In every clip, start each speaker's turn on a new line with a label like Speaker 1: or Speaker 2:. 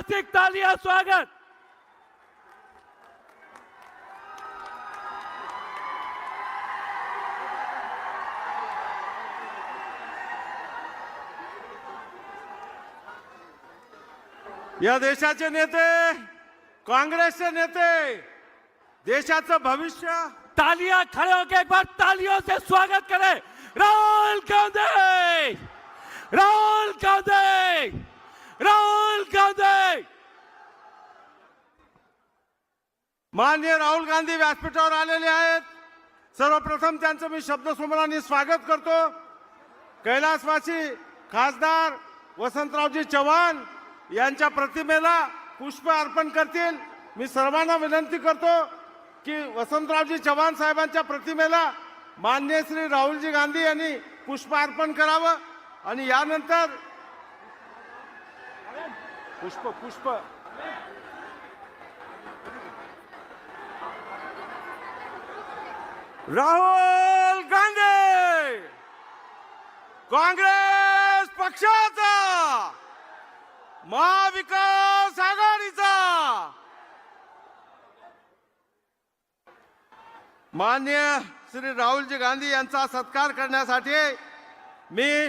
Speaker 1: हार्दिक तालियां स्वागत।
Speaker 2: या देशाचे नेते, कांग्रेसचे नेते, देशाचं भविष्य,
Speaker 1: तालियां खड़े होकर एक बार तालियों से स्वागत करें। राहुल गांधी, राहुल गांधी, राहुल गांधी।
Speaker 2: माननीय राहुल गांधी व्यासपीठावर आलेले आहेत। सर्वप्रथम त्यांचं मी शब्दसमूहाने स्वागत करतो। कैलासवासी खासदार वसंतरावजी चव्हाण यांच्या प्रतिमेला पुष्प अर्पण करतील। मी सर्वांना विनंती करतो की वसंतरावजी चव्हाण साहेबांच्या प्रतिमेला माननीय श्री राहुलजी गांधी यांनी पुष्प अर्पण करावं आणि यानंतर पुष्प राहुल गांधी काँग्रेस पक्षाचा, महाविकास आघाडीचा, माननीय श्री राहुलजी गांधी यांचा सत्कार करण्यासाठी मी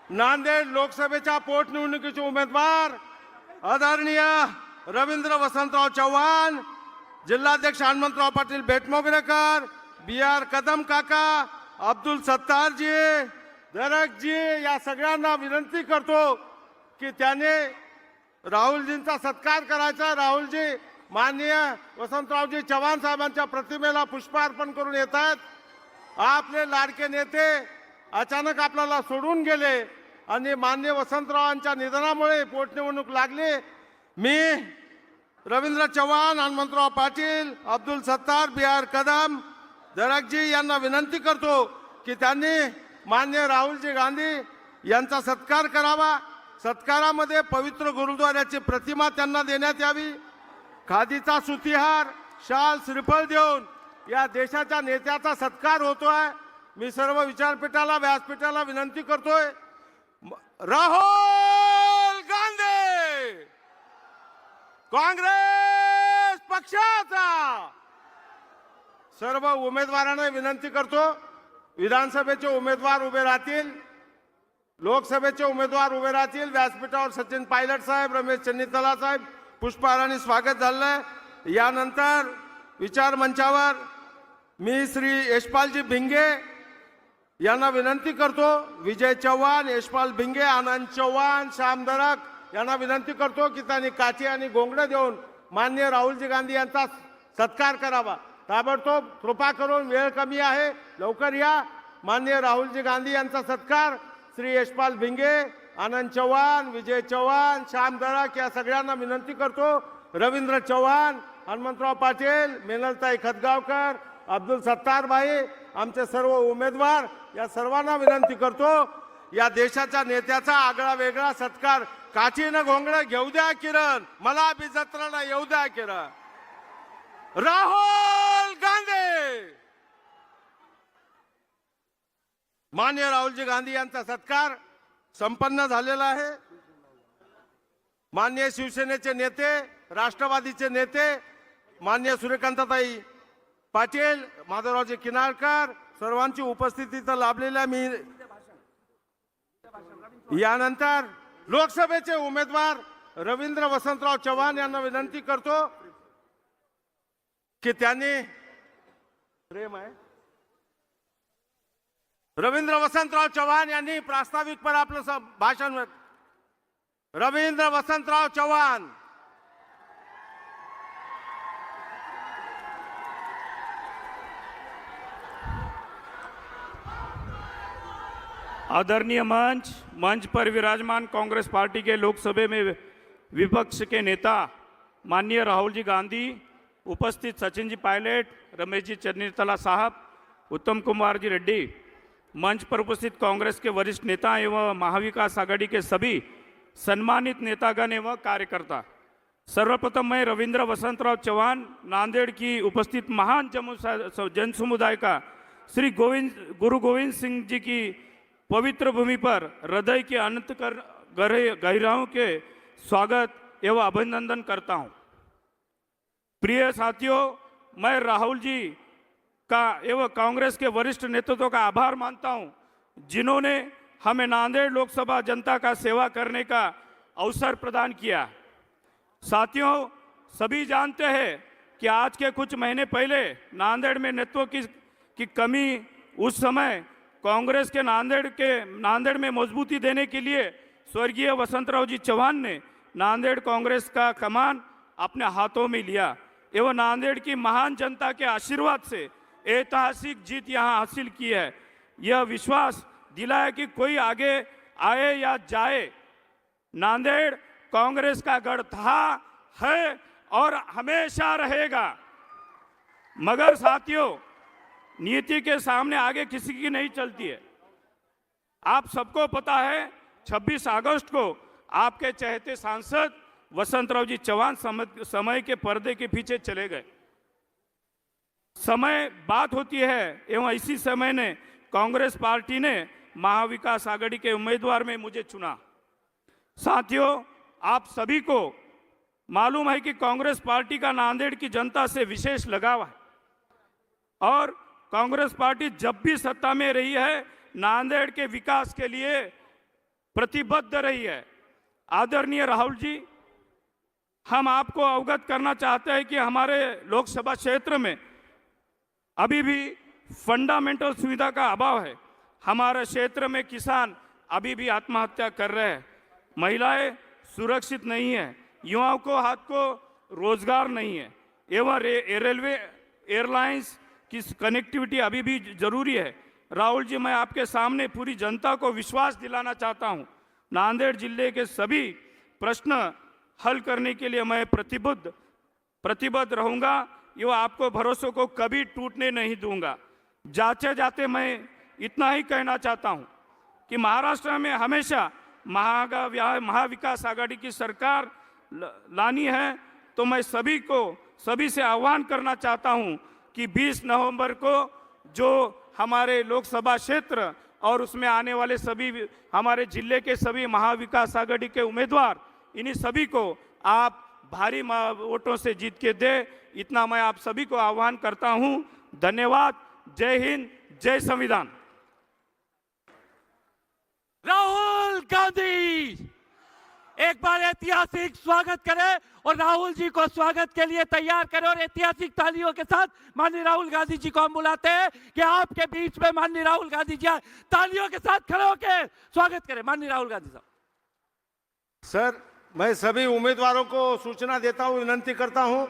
Speaker 2: नांदेड लोकसभेच्या पोटनिवडणुकीचे उमेदवार आदरणीय रवींद्र वसंतराव चव्हाण, जिल्हाध्यक्ष हनुमंतराव पाटील बेटमोगरेकर, BR कदम काका, अब्दुल सत्तारजी, दरकजी या सगळ्यांना विनंती करतो की त्याने राहुलजींचा सत्कार करायचा। राहुलजी माननीय वसंतरावजी चव्हाण साहेबांच्या प्रतिमेला पुष्प अर्पण करून येत आहेत। आपले लाडके नेते अचानक आपल्याला सोडून गेले आणि माननीय वसंतरावांच्या निधनामुळे पोटनिवडणूक लागली। मी रवींद्र चव्हाण, हनुमंतराव पाटील, अब्दुल सत्तार, BR कदम, दरकजी यांना विनंती करतो की त्यांनी माननीय राहुलजी गांधी यांचा सत्कार करावा। सत्कारामध्ये पवित्र गुरुद्वाऱ्याची प्रतिमा त्यांना देण्यात यावी। खादीचा सुतीहार, शाल, श्रीफळ देऊन या देशाच्या नेत्याचा सत्कार होतोय। मी सर्व विचारपीठाला, व्यासपीठाला विनंती करतोय, राहुल गांधी काँग्रेस पक्षाचा। सर्व उमेदवारांना विनंती करतो, विधानसभेचे उमेदवार उभे राहतील, लोकसभेचे उमेदवार उभे राहतील। व्यासपीठावर सचिन पायलट साहेब, रमेश चन्नीतला साहेब पुष्पहाराने स्वागत झालंय। यानंतर विचार मंचावर मी श्री यशपालजी भिंगे यांना विनंती करतो, विजय चव्हाण, यशपाल भिंगे, आनंद चव्हाण, श्याम दरक यांना विनंती करतो की त्यांनी काठी आणि घोंगडे देऊन माननीय राहुलजी गांधी यांचा सत्कार करावा। ताबडतोब कृपा करून, वेळ कमी आहे, लवकर या। माननीय राहुलजी गांधी यांचा सत्कार श्री यशपाल भिंगे, आनंद चव्हाण, विजय चव्हाण, श्याम दरक या सगळ्यांना विनंती करतो। रवींद्र चव्हाण, हनुमंतराव पाटील, मेनलताई खतगावकर, अब्दुल सत्तार भाई, आमचे सर्व उमेदवार या सर्वांना विनंती करतो, या देशाच्या नेत्याचा आगळा वेगळा सत्कार काठीनं घोंगडं घेऊ द्या किरण, मला बी जत्राला येऊ द्या किरण। राहुल गांधी, माननीय राहुलजी गांधी यांचा सत्कार संपन्न झालेला आहे। माननीय शिवसेनेचे नेते, राष्ट्रवादीचे नेते माननीय सूर्यकांताताई पाटील, माधवरावजी किनाळकर सर्वांची उपस्थिती तर लाभलेल्या मी यानंतर लोकसभेचे उमेदवार रवींद्र वसंतराव चव्हाण यांना विनंती करतो की त्यांनी प्रेम आहे रवींद्र वसंतराव चव्हाण यांनी प्रास्ताविकपर आपलं भाषण। रवींद्र वसंतराव चव्हाण।
Speaker 3: आदरणीय मंच पर विराजमान कांग्रेस पार्टी के लोकसभा में विपक्ष के नेता माननीय राहुल जी गांधी, उपस्थित सचिन जी पायलट, रमेश जी चन्नीतला साहब, उत्तम कुमार जी रेड्डी, मंच पर उपस्थित कांग्रेस के वरिष्ठ नेता एवं महाविकास आघाड़ी के सभी सम्मानित नेतागण एवं कार्यकर्ता, सर्वप्रथम मैं रविंद्र वसंतराव चव्हाण, नांदेड़ की उपस्थित महान जन समुदाय का श्री गुरु गोविंद सिंह जी की पवित्र भूमि पर हृदय के अनंत गहराइयों के स्वागत एवं अभिनंदन करता हूं। प्रिय साथियों, मैं राहुल जी का एवं कांग्रेस के वरिष्ठ नेतृत्व का आभार मानता हूं, जिन्होंने हमें नांदेड़ लोकसभा जनता का सेवा करने का अवसर प्रदान किया। साथियों, सभी जानते हैं कि आज के कुछ महीने पहले नांदेड़ में नेतृत्व की कमी, उस समय कांग्रेस के नांदेड़ में मजबूती देने के लिए स्वर्गीय वसंतराव जी चौहान ने नांदेड़ कांग्रेस का कमान अपने हाथों में लिया एवं नांदेड़ की महान जनता के आशीर्वाद से ऐतिहासिक जीत यहां हासिल की है। यह विश्वास दिलाया कि कोई आगे आए या जाए, नांदेड़ कांग्रेस का गढ़ था, है और हमेशा रहेगा। मगर साथियों, नीति के सामने आगे किसी की नहीं चलती है। आप सबको पता है 26 अगस्त को आपके चहेते सांसद वसंतराव जी चौहान समय के पर्दे के पीछे चले गए। समय बात होती है एवं इसी समय ने कांग्रेस पार्टी ने महाविकास आघाड़ी के उम्मीदवार में मुझे चुना। साथियों, आप सभी को मालूम है कि कांग्रेस पार्टी का नांदेड़ की जनता से विशेष लगाव है और कांग्रेस पार्टी जब भी सत्ता में रही है, नांदेड़ के विकास के लिए प्रतिबद्ध रही है। आदरणीय राहुल जी, हम आपको अवगत करना चाहते हैं कि हमारे लोकसभा क्षेत्र में अभी भी फंडामेंटल सुविधा का अभाव है। हमारे क्षेत्र में किसान अभी भी आत्महत्या कर रहे हैं, महिलाएं सुरक्षित नहीं है, युवाओं को हाथ को रोजगार नहीं है एवं रेलवे एयरलाइंस की कनेक्टिविटी अभी भी जरूरी है। राहुल जी, मैं आपके सामने पूरी जनता को विश्वास दिलाना चाहता हूं, नांदेड़ जिले के सभी प्रश्न हल करने के लिए मैं प्रतिबद्ध रहूंगा एवं आपको भरोसे को कभी टूटने नहीं दूंगा। जाते मैं इतना ही कहना चाहता हूं कि महाराष्ट्र में हमेशा महाविकास आघाड़ी की सरकार लानी है, तो मैं सभी से आह्वान करना चाहता हूं कि 20 नवंबर को जो हमारे लोकसभा क्षेत्र और उसमें आने वाले सभी हमारे जिले के सभी महाविकास आघाड़ी के उम्मीदवार, इन्हीं सभी को आप भारी वोटों से जीत के दे, इतना मैं आप सभी को आह्वान करता हूं। धन्यवाद। जय हिंद, जय संविधान।
Speaker 1: राहुल गांधी, एक बार ऐतिहासिक स्वागत करें और राहुल जी को स्वागत के लिए तैयार करें और ऐतिहासिक तालियों के साथ माननीय राहुल गांधी जी को हम बुलाते हैं कि आपके बीच में माननीय राहुल गांधी जी तालियों के साथ खड़े होकर स्वागत करें। माननीय राहुल गांधी साहब।
Speaker 2: सर, मैं सभी उम्मीदवारों को सूचना देता हूं, विनंती करता हूं।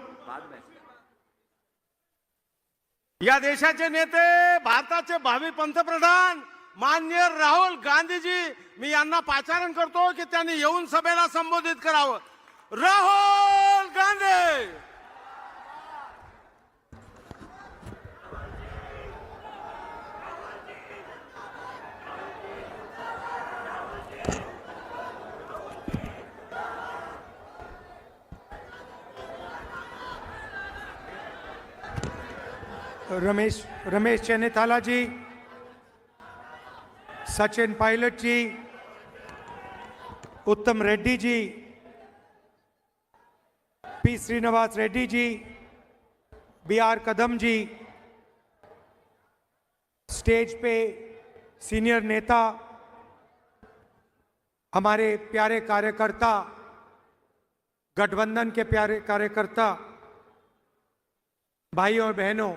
Speaker 2: या देशाचे नेते, भारताचे भावी पंतप्रधान माननीय राहुल गांधीजी, मी यांना पाचारण करतो की त्यांनी येऊन सभेला संबोधित करावं। राहुल गांधी।
Speaker 4: रमेश चन्नीथाला जी, सचिन पायलट जी, उत्तम रेड्डी जी, पी श्रीनिवास रेड्डी जी, बी.आर. कदम जी, स्टेज पे सीनियर नेता, हमारे प्यारे कार्यकर्ता, गठबंधन के प्यारे कार्यकर्ता, भाइयों और बहनों,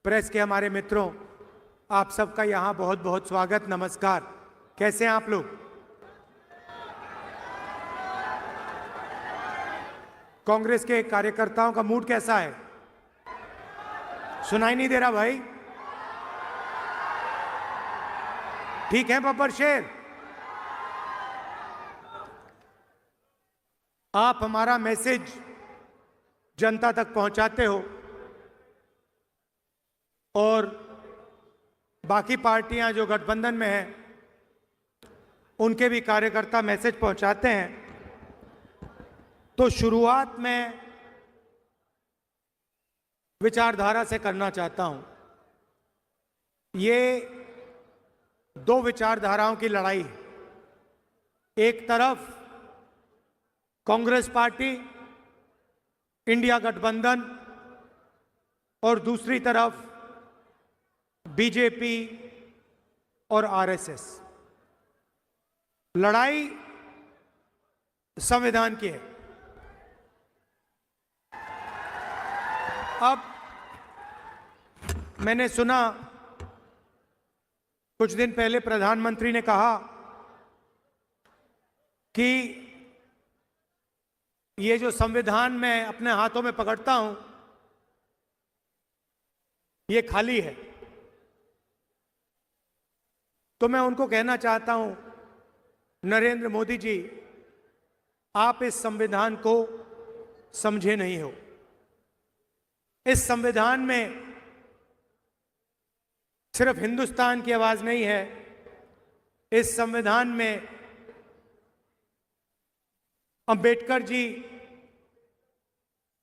Speaker 4: प्रेस के हमारे मित्रों, आप सबका यहाँ बहुत बहुत स्वागत, नमस्कार। कैसे हैं आप लोग? कांग्रेस के कार्यकर्ताओं का मूड कैसा है? सुनाई नहीं दे रहा भाई? ठीक है बब्बर शेर? आप हमारा मैसेज जनता तक पहुंचाते हो और बाकी पार्टियां जो गठबंधन में हैं उनके भी कार्यकर्ता मैसेज पहुंचाते हैं। तो शुरुआत में विचारधारा से करना चाहता हूं। ये दो विचारधाराओं की लड़ाई है। एक तरफ कांग्रेस पार्टी, इंडिया गठबंधन और दूसरी तरफ बीजेपी और आरएसएस। लड़ाई संविधान की है। अब मैंने सुना कुछ दिन पहले प्रधानमंत्री ने कहा कि ये जो संविधान मैं अपने हाथों में पकड़ता हूं ये खाली है। तो मैं उनको कहना चाहता हूं, नरेंद्र मोदी जी, आप इस संविधान को समझे नहीं हो। इस संविधान में सिर्फ हिंदुस्तान की आवाज नहीं है, इस संविधान में अंबेडकर जी,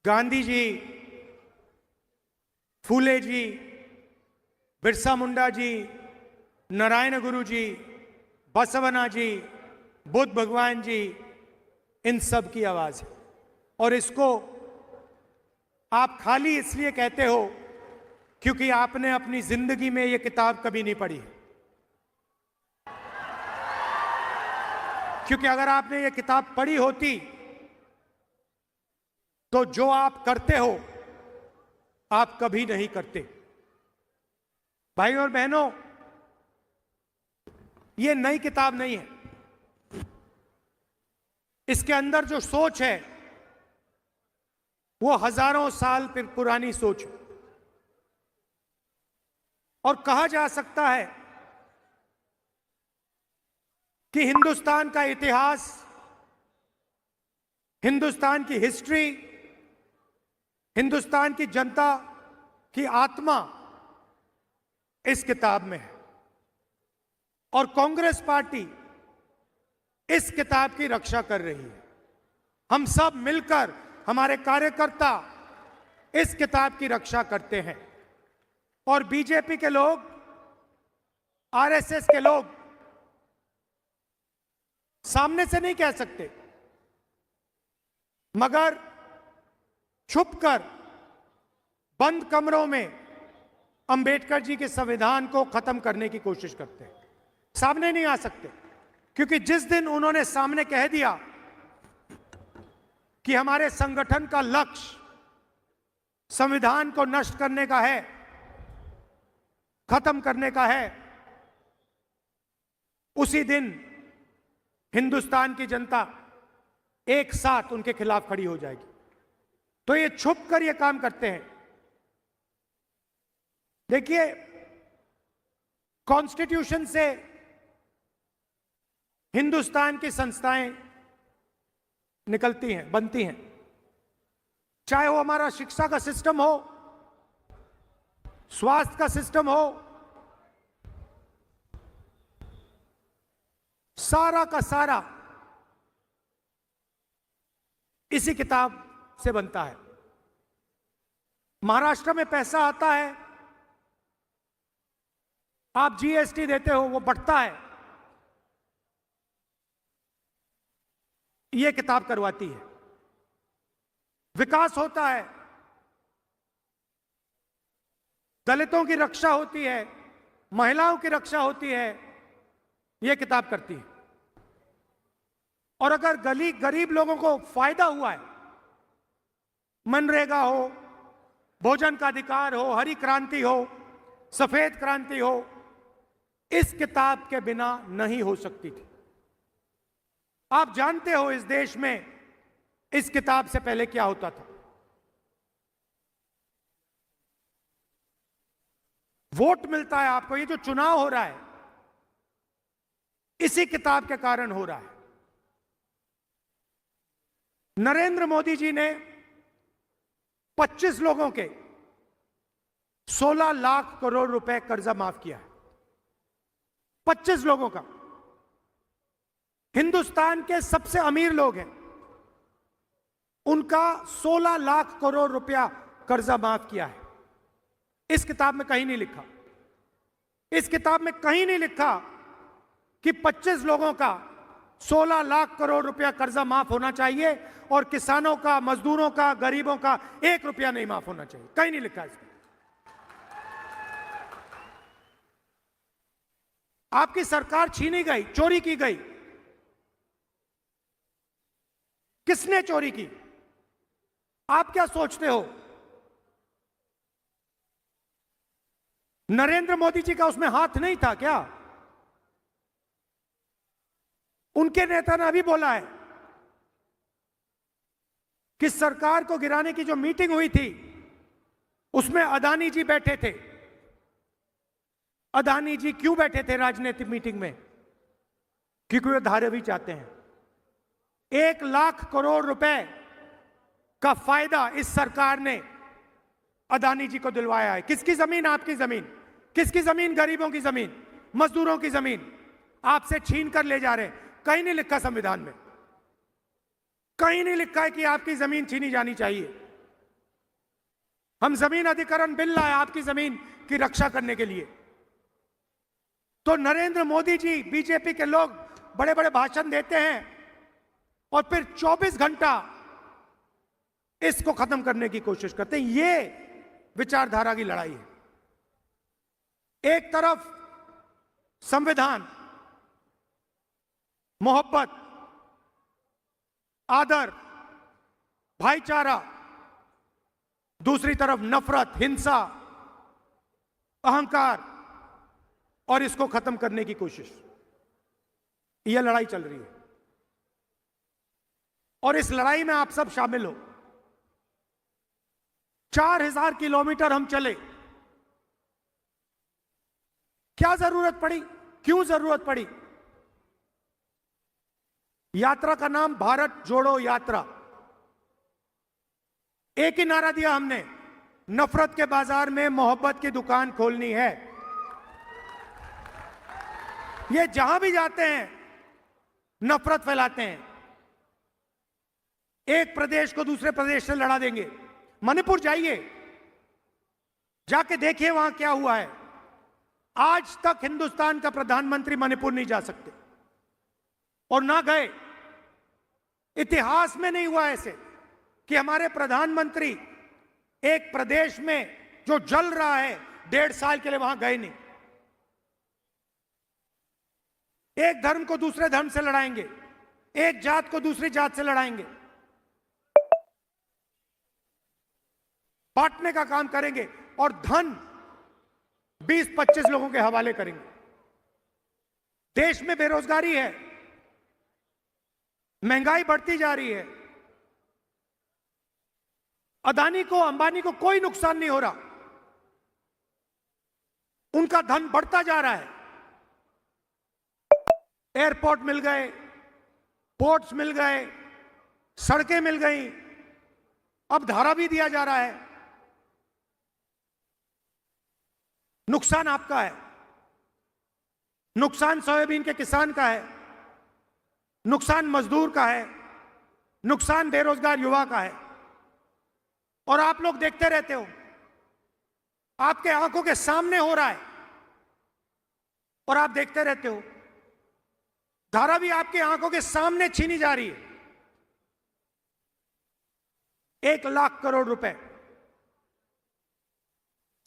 Speaker 4: गांधी जी, फूले जी, बिरसा मुंडा जी, नारायण गुरु जी, बसवना जी, बुद्ध भगवान जी, इन सब की आवाज है। और इसको आप खाली इसलिए कहते हो क्योंकि आपने अपनी जिंदगी में यह किताब कभी नहीं पढ़ी। क्योंकि अगर आपने ये किताब पढ़ी होती तो जो आप करते हो आप कभी नहीं करते। भाई और बहनों, ये नई किताब नहीं है। इसके अंदर जो सोच है वो हजारों साल पुरानी सोच है। और कहा जा सकता है कि हिंदुस्तान का इतिहास, हिंदुस्तान की हिस्ट्री, हिंदुस्तान की जनता की आत्मा इस किताब में है। और कांग्रेस पार्टी इस किताब की रक्षा कर रही है। हम सब मिलकर, हमारे कार्यकर्ता इस किताब की रक्षा करते हैं। और बीजेपी के लोग, आरएसएस के लोग सामने से नहीं कह सकते, मगर छुपकर बंद कमरों में अंबेडकर जी के संविधान को खत्म करने की कोशिश करते हैं। सामने नहीं आ सकते, क्योंकि जिस दिन उन्होंने सामने कह दिया कि हमारे संगठन का लक्ष्य संविधान को नष्ट करने का है, खत्म करने का है, उसी दिन हिंदुस्तान की जनता एक साथ उनके खिलाफ खड़ी हो जाएगी। तो ये छुप कर ये काम करते हैं। देखिए, कॉन्स्टिट्यूशन से हिंदुस्तान की संस्थाएं निकलती हैं, बनती हैं। चाहे वो हमारा शिक्षा का सिस्टम हो, स्वास्थ्य का सिस्टम हो, सारा का सारा इसी किताब से बनता है। महाराष्ट्र में पैसा आता है, आप जीएसटी देते हो, वो बढ़ता है, ये किताब करवाती है। विकास होता है, दलितों की रक्षा होती है, महिलाओं की रक्षा होती है, यह किताब करती है। और अगर गरीब लोगों को फायदा हुआ है, मनरेगा हो, भोजन का अधिकार हो, हरी क्रांति हो, सफेद क्रांति हो, इस किताब के बिना नहीं हो सकती थी। आप जानते हो इस देश में इस किताब से पहले क्या होता था। वोट मिलता है आपको, ये जो चुनाव हो रहा है इसी किताब के कारण हो रहा है। नरेंद्र मोदी जी ने 25 लोगों के 16 लाख करोड़ रुपए कर्जा माफ किया है। 25 लोगों का। हिंदुस्तान के सबसे अमीर लोग हैं, उनका 16 लाख करोड़ रुपया कर्जा माफ किया है। इस किताब में कहीं नहीं लिखा, इस किताब में कहीं नहीं लिखा कि 25 लोगों का 16 लाख करोड़ रुपया कर्जा माफ होना चाहिए और किसानों का, मजदूरों का, गरीबों का 1 रुपया नहीं माफ होना चाहिए। कहीं नहीं लिखा इसमें। आपकी सरकार छीनी गई, चोरी की गई। किसने चोरी की? आप क्या सोचते हो? नरेंद्र मोदी जी का उसमें हाथ नहीं था क्या? उनके नेता ने अभी बोला है कि सरकार को गिराने की जो मीटिंग हुई थी उसमें अदानी जी बैठे थे। अदानी जी क्यों बैठे थे राजनीतिक मीटिंग में? क्योंकि वे धारावी चाहते हैं। 1 लाख करोड़ रुपए का फायदा इस सरकार ने अदानी जी को दिलवाया है। किसकी जमीन? आपकी जमीन। किसकी जमीन? गरीबों की जमीन, मजदूरों की जमीन आपसे छीन कर ले जा रहे हैं। कहीं नहीं लिखा संविधान में, कहीं नहीं लिखा है कि आपकी जमीन छीनी जानी चाहिए। हम जमीन अधिग्रहण बिल लाए आपकी जमीन की रक्षा करने के लिए। तो नरेंद्र मोदी जी, बीजेपी के लोग बड़े बड़े भाषण देते हैं और फिर 24 घंटा इसको खत्म करने की कोशिश करते हैं। ये विचारधारा की लड़ाई है। एक तरफ संविधान, मोहब्बत, आदर, भाईचारा, दूसरी तरफ नफरत, हिंसा, अहंकार और इसको खत्म करने की कोशिश। यह लड़ाई चल रही है और इस लड़ाई में आप सब शामिल हो। 4000 किलोमीटर हम चले। क्या जरूरत पड़ी? क्यों जरूरत पड़ी? यात्रा का नाम भारत जोड़ो यात्रा। एक ही नारा दिया हमने, नफरत के बाजार में मोहब्बत की दुकान खोलनी है। ये जहां भी जाते हैं नफरत फैलाते हैं। एक प्रदेश को दूसरे प्रदेश से लड़ा देंगे। मणिपुर जाइए, जाके देखिए वहां क्या हुआ है। आज तक हिंदुस्तान का प्रधानमंत्री मणिपुर नहीं जा सकते और ना गए। इतिहास में नहीं हुआ ऐसे कि हमारे प्रधानमंत्री एक प्रदेश में जो जल रहा है 1.5 साल के लिए वहां गए नहीं। एक धर्म को दूसरे धर्म से लड़ाएंगे, एक जात को दूसरी जात से लड़ाएंगे, बांटने का काम करेंगे और धन 20-25 लोगों के हवाले करेंगे। देश में बेरोजगारी है, महंगाई बढ़ती जा रही है। अदानी को, अंबानी को कोई नुकसान नहीं हो रहा। उनका धन बढ़ता जा रहा है। एयरपोर्ट मिल गए, पोर्ट्स मिल गए, सड़कें मिल गई, अब धारा भी दिया जा रहा है। नुकसान आपका है, नुकसान सोयाबीन के किसान का है, नुकसान मजदूर का है, नुकसान बेरोजगार युवा का है। और आप लोग देखते रहते हो, आपके आंखों के सामने हो रहा है और आप देखते रहते हो। धारा भी आपके आंखों के सामने छीनी जा रही है। 1 लाख करोड़ रुपए,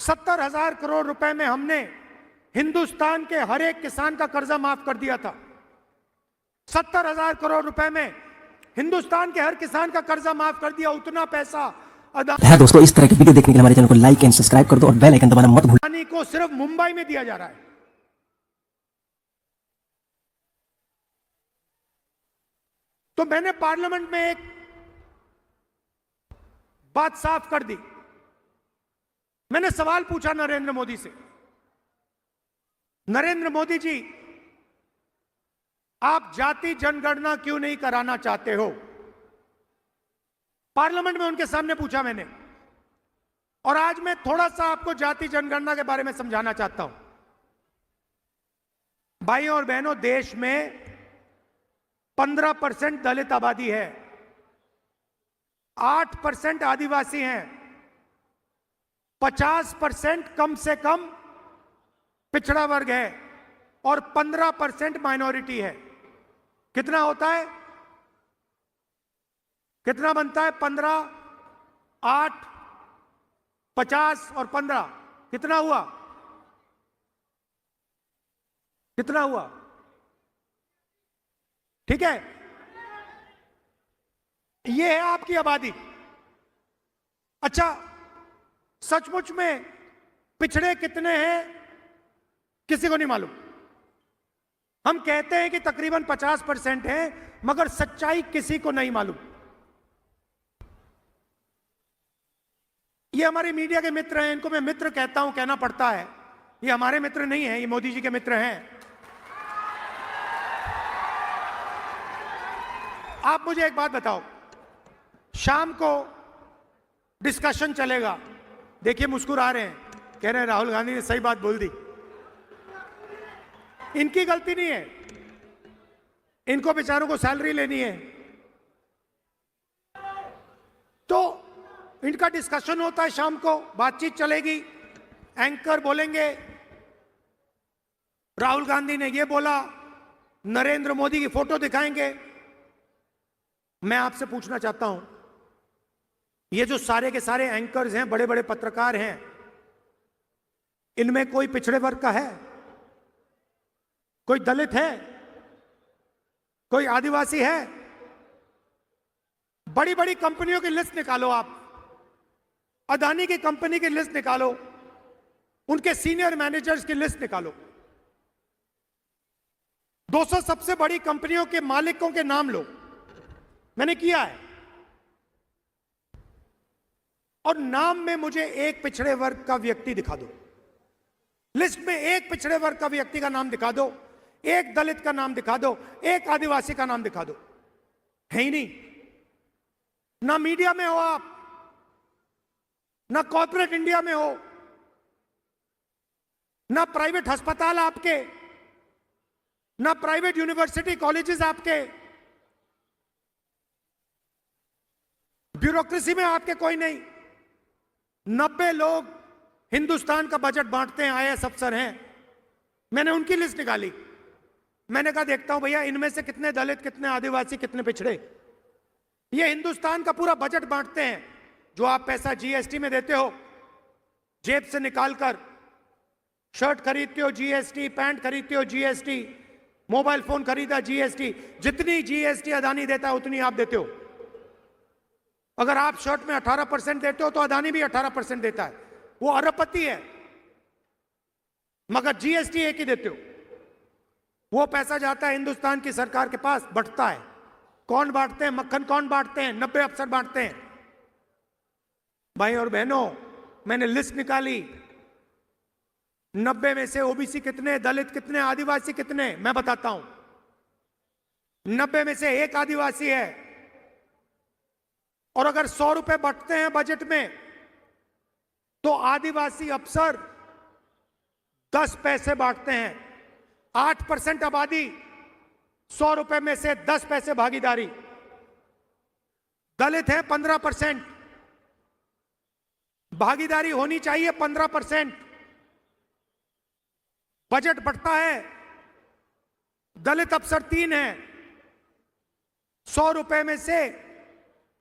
Speaker 4: 70,000 करोड़ रुपए में हमने हिंदुस्तान के हर एक किसान का कर्जा माफ कर दिया था। 70,000 करोड़ रुपए में हिंदुस्तान के हर किसान का कर्जा माफ कर दिया। उतना पैसा
Speaker 5: है दोस्तों, इस तरह की वीडियो देखने के लिए हमारे चैनल को लाइक एंड सब्सक्राइब कर दो और बेल आइकन दबाना मत भूलना।
Speaker 4: अदानी को सिर्फ मुंबई में दिया जा रहा है। तो मैंने पार्लियामेंट में एक बात साफ कर दी। मैंने सवाल पूछा नरेंद्र मोदी से, नरेंद्र मोदी जी, आप जाति जनगणना क्यों नहीं कराना चाहते हो? पार्लियामेंट में उनके सामने पूछा मैंने। और आज मैं थोड़ा सा आपको जाति जनगणना के बारे में समझाना चाहता हूं। भाइयों और बहनों, देश में 15% दलित आबादी है, 8% आदिवासी हैं, 50% कम से कम पिछड़ा वर्ग है और 15% माइनॉरिटी है। कितना होता है? कितना बनता है? 15, 8, 50 और 15 कितना हुआ? कितना हुआ? ठीक है, ये है आपकी आबादी। अच्छा, सचमुच में पिछड़े कितने हैं किसी को नहीं मालूम। हम कहते हैं कि तकरीबन 50% है, मगर सच्चाई किसी को नहीं मालूम। ये हमारे मीडिया के मित्र हैं, इनको मैं मित्र कहता हूं, कहना पड़ता है। ये हमारे मित्र नहीं हैं, ये मोदी जी के मित्र हैं। आप मुझे एक बात बताओ, शाम को डिस्कशन चलेगा, देखिए मुस्कुरा रहे हैं, कह रहे हैं राहुल गांधी ने सही बात बोल दी। इनकी गलती नहीं है, इनको बेचारों को सैलरी लेनी है, तो इनका डिस्कशन होता है शाम को, बातचीत चलेगी, एंकर बोलेंगे राहुल गांधी ने ये बोला, नरेंद्र मोदी की फोटो दिखाएंगे। मैं आपसे पूछना चाहता हूं, ये जो सारे के सारे एंकर्स हैं, बड़े बड़े पत्रकार हैं, इनमें कोई पिछड़े वर्ग का है? कोई दलित है? कोई आदिवासी है? बड़ी बड़ी कंपनियों की लिस्ट निकालो आप, अदानी की कंपनी की लिस्ट निकालो, उनके सीनियर मैनेजर्स की लिस्ट निकालो, 200 सबसे बड़ी कंपनियों के मालिकों के नाम लो। मैंने किया है, और नाम में मुझे एक पिछड़े वर्ग का व्यक्ति दिखा दो, लिस्ट में एक पिछड़े वर्ग का व्यक्ति का नाम दिखा दो, एक दलित का नाम दिखा दो, एक आदिवासी का नाम दिखा दो। है ही नहीं। ना मीडिया में हो आप, ना कॉर्पोरेट इंडिया में हो, ना प्राइवेट अस्पताल आपके, ना प्राइवेट यूनिवर्सिटी कॉलेजेस आपके, ब्यूरोक्रेसी में आपके कोई नहीं। 90 लोग हिंदुस्तान का बजट बांटते हैं, आईएएस अफसर हैं। मैंने उनकी लिस्ट निकाली, मैंने कहा देखता हूं भैया इनमें से कितने दलित, कितने आदिवासी, कितने पिछड़े। ये हिंदुस्तान का पूरा बजट बांटते हैं। जो आप पैसा जीएसटी में देते हो, जेब से निकालकर, शर्ट खरीदते हो जीएसटी, पैंट खरीदते हो जीएसटी, मोबाइल फोन खरीदा जीएसटी, जितनी जीएसटी अदानी देता है उतनी आप देते हो। अगर आप शर्ट में 18% देते हो तो अदानी भी 18% देता है, वो अरबपति है, मगर जीएसटी एक ही देते हो। वो पैसा जाता है हिंदुस्तान की सरकार के पास, बंटता है। कौन बांटते हैं? मक्खन कौन बांटते हैं? 90 अफसर बांटते हैं। भाई और बहनों, मैंने लिस्ट निकाली, 90 में से ओबीसी कितने, दलित कितने, आदिवासी कितने, मैं बताता हूं। 90 में से एक आदिवासी है, और अगर 100 रुपए बंटते हैं बजट में, तो आदिवासी अफसर 10 पैसे बांटते हैं। 8% आबादी, 100 रुपए में से 10 पैसे भागीदारी। दलित है 15%, भागीदारी होनी चाहिए 15%। बजट बढ़ता है, दलित अफसर 3 है, 100 रुपए में से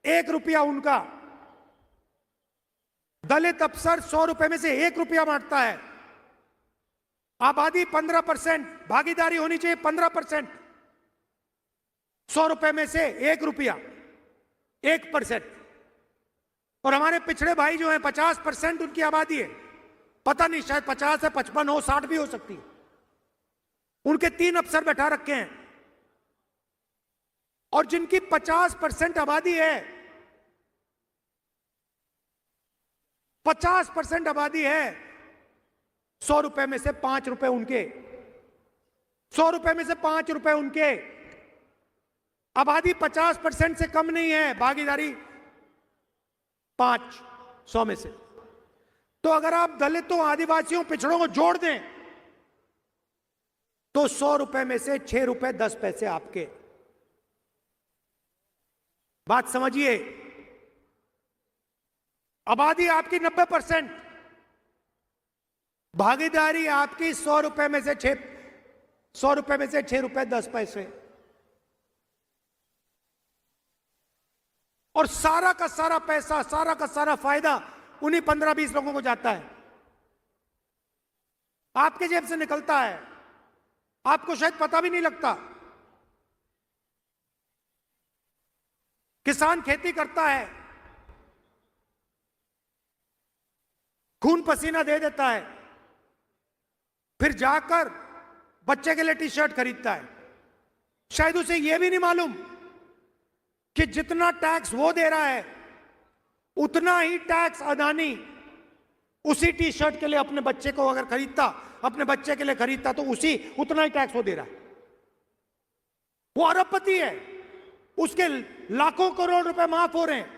Speaker 4: 1 रुपया उनका। दलित अफसर 100 रुपए में से 1 रुपया बांटता है। आबादी 15%, भागीदारी होनी चाहिए 15%। 100 रुपए में से 1 रुपया, 1%। और हमारे पिछड़े भाई जो हैं 50% उनकी आबादी है, पता नहीं शायद 50 है, 55 हो, 60 भी हो सकती है। उनके 3 अफसर बैठा रखे हैं। और जिनकी 50% आबादी है, 50% आबादी है, 100 रुपए में से 5 रुपए उनके, 100 रुपए में से 5 रुपए उनके। आबादी 50% से कम नहीं है, भागीदारी 5 100 में से। तो अगर आप दलितों, आदिवासियों, पिछड़ों को जोड़ दें तो 100 रुपए में से 6 रुपए 10 पैसे आपके। बात समझिए, आबादी आपकी 90%, भागीदारी आपकी 100 रुपए में से 6 रुपए 10 पैसे। और सारा का सारा पैसा, सारा का सारा फायदा उन्हीं 15-20 लोगों को जाता है, आपके जेब से निकलता है, आपको शायद पता भी नहीं लगता। किसान खेती करता है, खून पसीना दे देता है, फिर जाकर बच्चे के लिए टी शर्ट खरीदता है। शायद उसे यह भी नहीं मालूम कि जितना टैक्स वो दे रहा है उतना ही टैक्स अदानी उसी टी शर्ट के लिए अपने बच्चे को अगर खरीदता, अपने बच्चे के लिए खरीदता, तो उतना ही टैक्स वो दे रहा है। वो अरबपति है, उसके लाखों करोड़ रुपए माफ हो रहे हैं,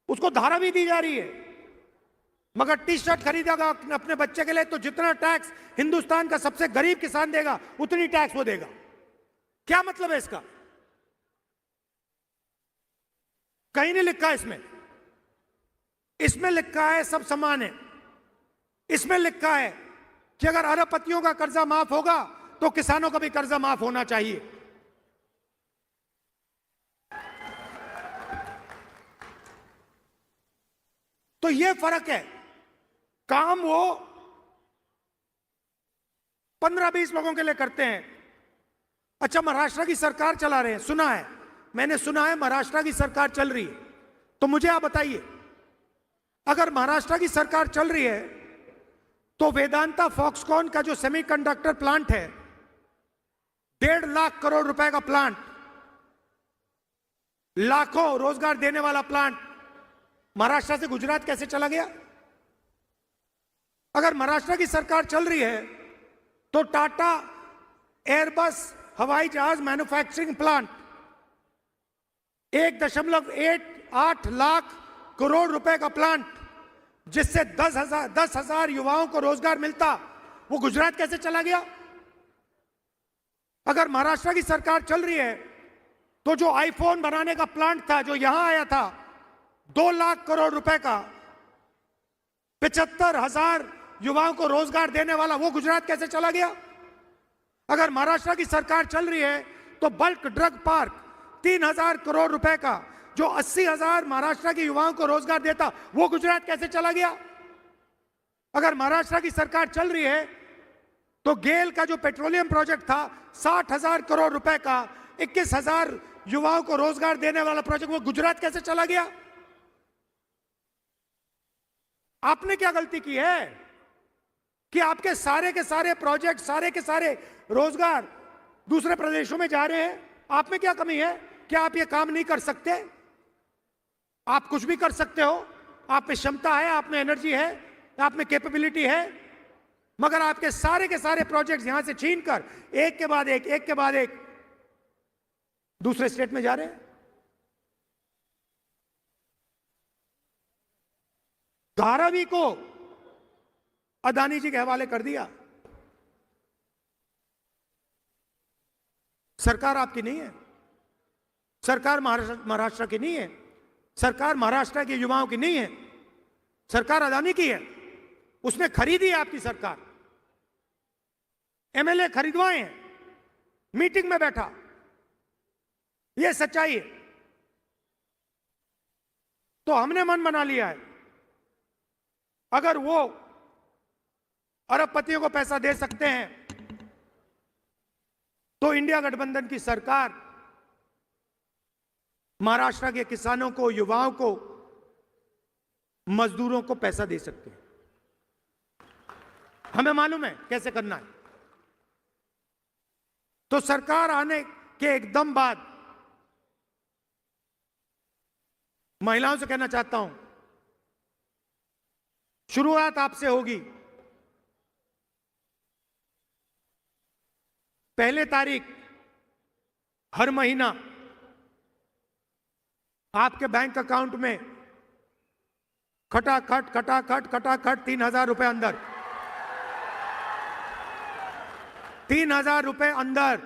Speaker 4: उसको धारा भी दी जा रही है, मगर टी शर्ट खरीदेगा अपने बच्चे के लिए तो जितना टैक्स हिंदुस्तान का सबसे गरीब किसान देगा उतनी टैक्स वो देगा। क्या मतलब है इसका? कहीं नहीं लिखा है इसमें लिखा है सब समान है। इसमें लिखा है कि अगर अरबपतियों का कर्जा माफ होगा तो किसानों का भी कर्जा माफ होना चाहिए। तो यह फर्क है। काम वो 15-20 लोगों के लिए करते हैं। अच्छा, महाराष्ट्र की सरकार चला रहे हैं, सुना है, मैंने सुना है महाराष्ट्र की सरकार चल रही है। तो मुझे आप बताइए, अगर महाराष्ट्र की सरकार चल रही है तो वेदांता फॉक्सकॉन का जो सेमीकंडक्टर प्लांट है, 1.5 लाख करोड़ रुपए का प्लांट, लाखों रोजगार देने वाला प्लांट, महाराष्ट्र से गुजरात कैसे चला गया? अगर महाराष्ट्र की सरकार चल रही है तो टाटा एयरबस हवाई जहाज मैन्युफैक्चरिंग प्लांट 1.8 लाख करोड़ रुपए का प्लांट, जिससे 10,000 युवाओं को रोजगार मिलता, वो गुजरात कैसे चला गया? अगर महाराष्ट्र की सरकार चल रही है तो जो आईफोन बनाने का प्लांट था जो यहां आया था 2 लाख करोड़ रुपए का, 75,000 युवाओं को रोजगार देने वाला, वो गुजरात कैसे चला गया? अगर महाराष्ट्र की सरकार चल रही है तो बल्क ड्रग पार्क 3,000 करोड़ रुपए का, जो 80,000 महाराष्ट्र के युवाओं को रोजगार देता, वो गुजरात कैसे चला गया? अगर महाराष्ट्र की सरकार चल रही है तो गेल का जो पेट्रोलियम प्रोजेक्ट था 60,000 करोड़ रुपए का, 21,000 युवाओं को रोजगार देने वाला प्रोजेक्ट, वो गुजरात कैसे चला गया? आपने क्या गलती की है कि आपके सारे के सारे प्रोजेक्ट, सारे के सारे रोजगार दूसरे प्रदेशों में जा रहे हैं? आप में क्या कमी है? क्या आप ये काम नहीं कर सकते? आप कुछ भी कर सकते हो, आप में क्षमता है, आप में एनर्जी है, आप में कैपेबिलिटी है, मगर आपके सारे के सारे प्रोजेक्ट्स यहां से छीनकर एक के बाद एक दूसरे स्टेट में जा रहे हैं। धारावी को अदानी जी के हवाले कर दिया। सरकार आपकी नहीं है, सरकार महाराष्ट्र की नहीं है, सरकार महाराष्ट्र के युवाओं की नहीं है, सरकार अदानी की है। उसने खरीदी है आपकी सरकार, एमएलए खरीदवाए हैं, मीटिंग में बैठा, यह सच्चाई है। तो हमने मन बना लिया है, अगर वो अरबपतियों को पैसा दे सकते हैं तो इंडिया गठबंधन की सरकार महाराष्ट्र के किसानों को, युवाओं को, मजदूरों को पैसा दे सकते हैं। हमें मालूम है कैसे करना है। तो सरकार आने के एकदम बाद महिलाओं से कहना चाहता हूं, शुरुआत आपसे होगी। 1 तारीख हर महीना आपके बैंक अकाउंट में खटाखट 3,000 रुपए अंदर, 3,000 रुपए अंदर।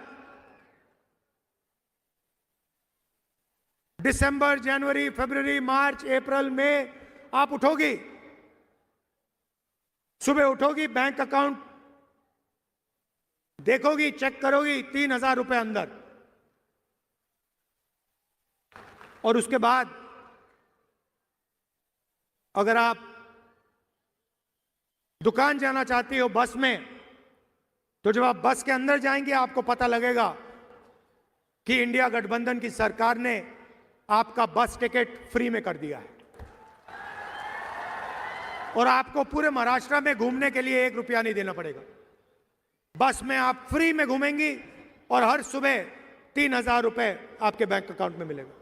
Speaker 4: दिसंबर, जनवरी, फरवरी, मार्च, अप्रैल में आप उठोगी, सुबह उठोगी, बैंक अकाउंट देखोगी, चेक करोगी, 3,000 रुपए अंदर। और उसके बाद अगर आप दुकान जाना चाहते हो बस में, तो जब आप बस के अंदर जाएंगे आपको पता लगेगा कि इंडिया गठबंधन की सरकार ने आपका बस टिकट फ्री में कर दिया है और आपको पूरे महाराष्ट्र में घूमने के लिए 1 रुपया नहीं देना पड़ेगा। बस में आप फ्री में घूमेंगी और हर सुबह 3,000 रुपए आपके बैंक अकाउंट में मिलेगा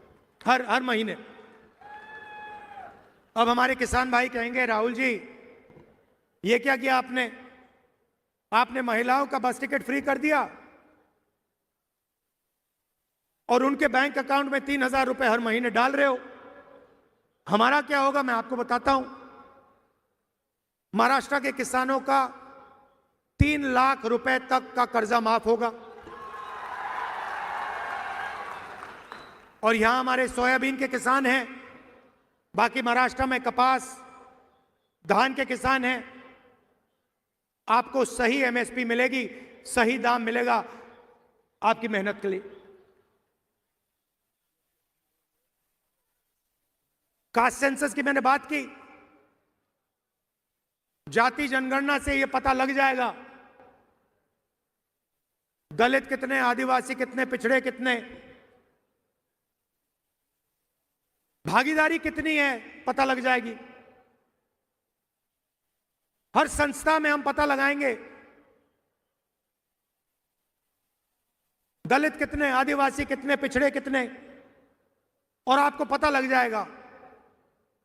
Speaker 4: हर महीने। अब हमारे किसान भाई कहेंगे, राहुल जी ये क्या किया आपने महिलाओं का बस टिकट फ्री कर दिया और उनके बैंक अकाउंट में 3,000 रुपए हर महीने डाल रहे हो। हमारा क्या होगा मैं आपको बताता हूं। महाराष्ट्र के किसानों का 3 लाख रुपए तक का कर्जा माफ होगा और यहां हमारे सोयाबीन के किसान हैं, बाकी महाराष्ट्र में कपास धान के किसान हैं। आपको सही एमएसपी मिलेगी, सही दाम मिलेगा आपकी मेहनत के लिए। कास्ट सेंसस की मैंने बात की, जाति जनगणना से यह पता लग जाएगा दलित कितने, आदिवासी कितने, पिछड़े कितने, भागीदारी कितनी है पता लग जाएगी। हर संस्था में हम पता लगाएंगे दलित कितने, आदिवासी कितने, पिछड़े कितने, और आपको पता लग जाएगा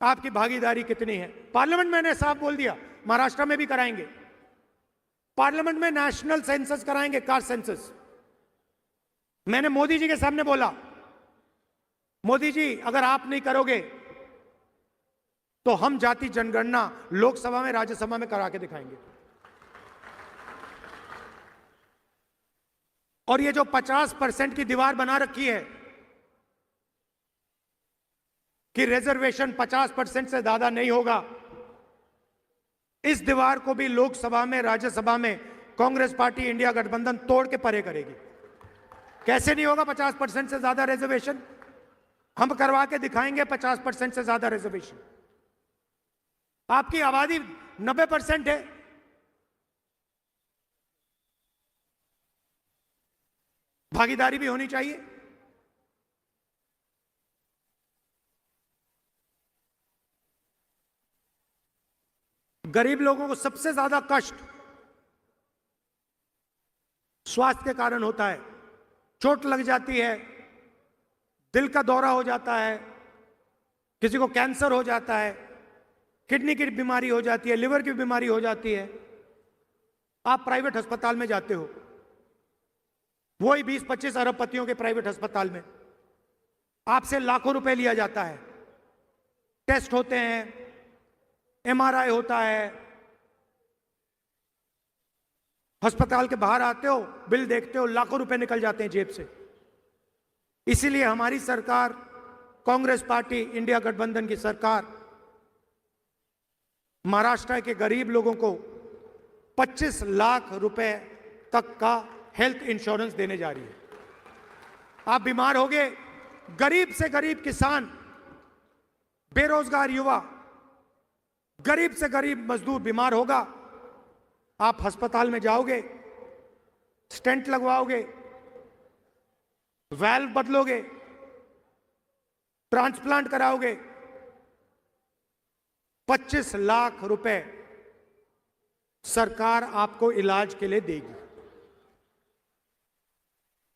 Speaker 4: आपकी भागीदारी कितनी है। पार्लियामेंट में मैंने साफ बोल दिया, महाराष्ट्र में भी कराएंगे। पार्लियामेंट में नेशनल सेंसस कराएंगे, कास्ट सेंसस। मैंने मोदी जी के सामने बोला, मोदी जी अगर आप नहीं करोगे तो हम जाति जनगणना लोकसभा में, राज्यसभा में करा के दिखाएंगे। और ये जो 50% की दीवार बना रखी है कि रिजर्वेशन 50% से ज्यादा नहीं होगा, इस दीवार को भी लोकसभा में, राज्यसभा में कांग्रेस पार्टी इंडिया गठबंधन तोड़ के परे करेगी। कैसे नहीं होगा 50% से ज्यादा रिजर्वेशन? हम करवा के दिखाएंगे 50% से ज्यादा रिजर्वेशन। आपकी आबादी 90% है, भागीदारी भी होनी चाहिए। गरीब लोगों को सबसे ज्यादा कष्ट स्वास्थ्य के कारण होता है। चोट लग जाती है, दिल का दौरा हो जाता है, किसी को कैंसर हो जाता है, किडनी की बीमारी हो जाती है, लिवर की बीमारी हो जाती है। आप प्राइवेट अस्पताल में जाते हो, वही 20-25 अरबपतियों के प्राइवेट अस्पताल में आपसे लाखों रुपए लिया जाता है। टेस्ट होते हैं, एमआरआई होता है, अस्पताल के बाहर आते हो, बिल देखते हो, लाखों रुपए निकल जाते हैं जेब से। इसीलिए हमारी सरकार, कांग्रेस पार्टी, इंडिया गठबंधन की सरकार महाराष्ट्र के गरीब लोगों को 25 लाख रुपए तक का हेल्थ इंश्योरेंस देने जा रही है। आप बीमार हो गए, गरीब से गरीब किसान, बेरोजगार युवा, गरीब से गरीब मजदूर बीमार होगा, आप अस्पताल में जाओगे, स्टेंट लगवाओगे, वैल्व बदलोगे, ट्रांसप्लांट कराओगे, 25 लाख रुपए सरकार आपको इलाज के लिए देगी।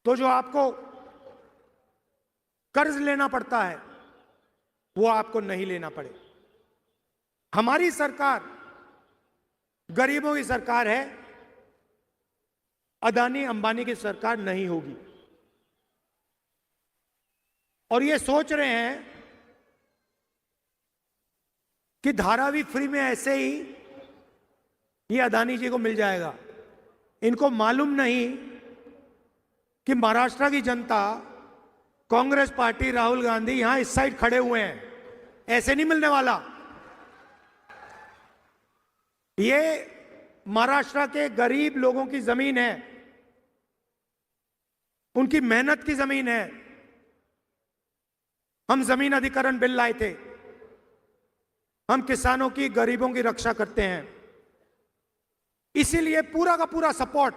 Speaker 4: तो जो आपको कर्ज लेना पड़ता है वो आपको नहीं लेना पड़े। हमारी सरकार गरीबों की सरकार है, अदानी अंबानी की सरकार नहीं होगी। और ये सोच रहे हैं कि धारावी फ्री में ऐसे ही ये अदानी जी को मिल जाएगा। इनको मालूम नहीं कि महाराष्ट्र की जनता, कांग्रेस पार्टी, राहुल गांधी यहां इस साइड खड़े हुए हैं, ऐसे नहीं मिलने वाला। ये महाराष्ट्र के गरीब लोगों की जमीन है, उनकी मेहनत की जमीन है। हम जमीन अधिग्रहण बिल लाए थे। हम किसानों की, गरीबों की रक्षा करते हैं, इसीलिए पूरा का पूरा सपोर्ट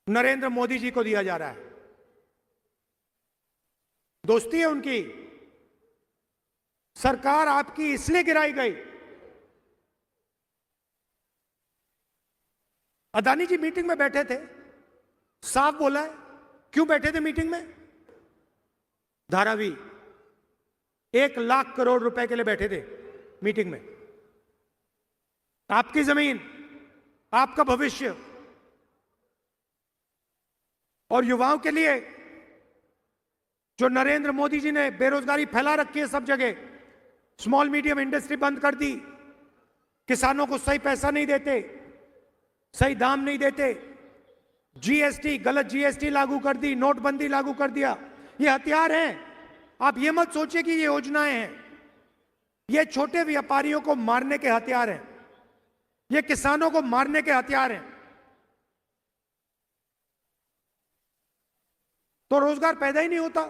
Speaker 4: नरेंद्र मोदी जी को दिया जा रहा है। दोस्ती है उनकी। सरकार आपकी इसलिए गिराई गई। अदानी जी मीटिंग में बैठे थे, साफ बोला है। क्यों बैठे थे मीटिंग में? धारावी 1 लाख करोड़ रुपए के लिए बैठे थे मीटिंग में। आपकी जमीन, आपका भविष्य और युवाओं के लिए जो नरेंद्र मोदी जी ने बेरोजगारी फैला रखी है सब जगह, स्मॉल मीडियम इंडस्ट्री बंद कर दी, किसानों को सही पैसा नहीं देते, सही दाम नहीं देते, जीएसटी, गलत जीएसटी लागू कर दी, नोटबंदी लागू कर दिया। ये हथियार हैं। आप ये मत सोचिए कि ये योजनाएं हैं। ये छोटे व्यापारियों को मारने के हथियार हैं। ये किसानों को मारने के हथियार हैं। तो रोजगार पैदा ही नहीं होता।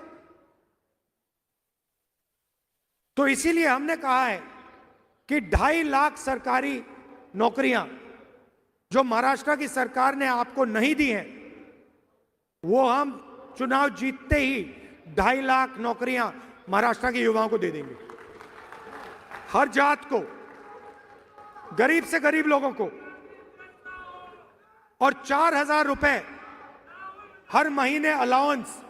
Speaker 4: तो इसीलिए हमने कहा है कि 2.5 लाख सरकारी नौकरियां जो महाराष्ट्र की सरकार ने आपको नहीं दी हैं, वो हम चुनाव जीतते ही 2.5 लाख नौकरियां महाराष्ट्र के युवाओं को दे देंगे। हर जात को, गरीब से गरीब लोगों को। और 4,000 रुपए हर महीने अलाउंस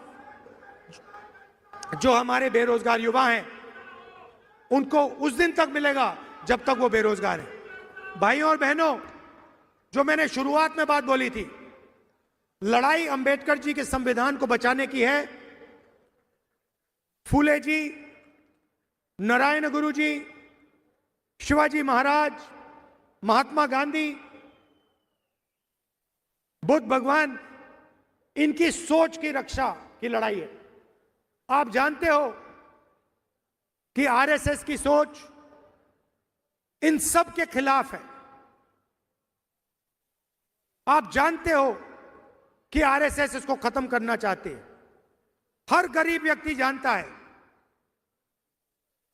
Speaker 4: जो हमारे बेरोजगार युवा हैं उनको उस दिन तक मिलेगा जब तक वो बेरोजगार हैं। भाइयों और बहनों, जो मैंने शुरुआत में बात बोली थी, लड़ाई अंबेडकर जी के संविधान को बचाने की है। फूले जी, नारायण गुरु जी, शिवाजी महाराज, महात्मा गांधी, बुद्ध भगवान, इनकी सोच की रक्षा की लड़ाई है। आप जानते हो कि आरएसएस की सोच इन सब के खिलाफ है। आप जानते हो कि आरएसएस इसको खत्म करना चाहते हैं। हर गरीब व्यक्ति जानता है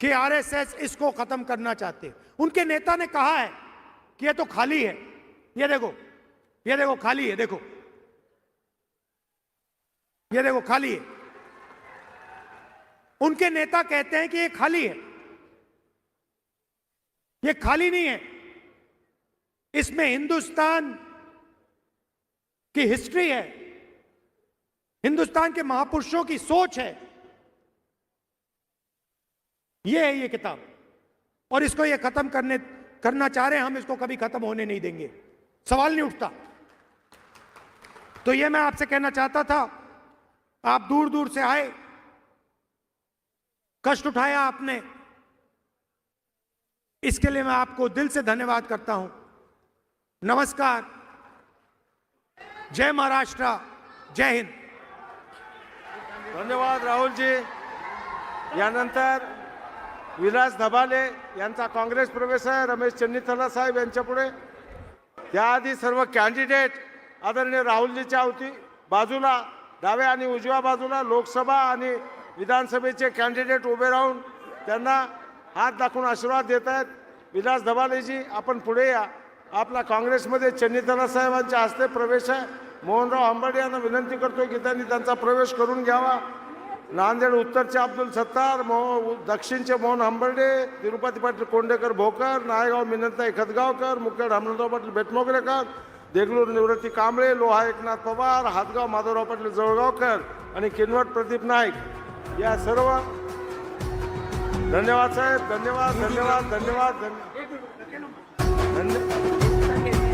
Speaker 4: कि आरएसएस इसको खत्म करना चाहते हैं। उनके नेता ने कहा है कि ये तो खाली है। ये देखो खाली है, देखो, ये देखो खाली है। उनके नेता कहते हैं कि ये खाली है। ये खाली नहीं है। इसमें हिंदुस्तान की हिस्ट्री है, हिंदुस्तान के महापुरुषों की सोच है। ये है ये किताब, और इसको ये खत्म करना चाह रहे हैं। हम इसको कभी खत्म होने नहीं देंगे, सवाल नहीं उठता। तो ये मैं आपसे कहना चाहता था। आप दूर दूर से आए, कष्ट उठाया आपने, इसके लिए मैं आपको दिल से धन्यवाद करता हूं। नमस्कार, जय महाराष्ट्र, जय हिंद।
Speaker 2: धन्यवाद राहुलजी। यानंतर विलास धबाले यांचा काँग्रेस प्रवेश आहे। रमेश चन्नीथला साहेब यांच्या पुढे। त्याआधी सर्व कॅन्डिडेट आदरणीय राहुलजीच्या अवती बाजूला, डाव्या आणि उजव्या बाजूला लोकसभा आणि विधानसभेचे कॅन्डिडेट उभे राहून त्यांना हात दाखवून आशीर्वाद देत आहेत। विलास धबालेजी, आपण पुढे या। आपला काँग्रेसमध्ये चन्नीथला साहेबांच्या हस्ते प्रवेश आहे। मोहनराव हंबर्डे यांना विनंती करतो की त्यांनी त्यांचा प्रवेश करून घ्यावा। नांदेड उत्तरचे अब्दुल सत्तार, दक्षिणचे मोहन हंबर्डे, तिरुपती पाटील कोंडेकर भोकर, नायगाव मिनंताई खतगावकर, मुखेड अमृतराव पाटील बेटमोगरेकर, देगलूर निवृत्ती कांबळे, लोहा एकनाथ पवार, हातगाव माधवराव पाटील जवळगावकर आणि किनवट प्रदीप नाईक या सर्व। धन्यवाद साहेब, धन्यवाद धन्यवाद धन्यवाद धन्यवाद।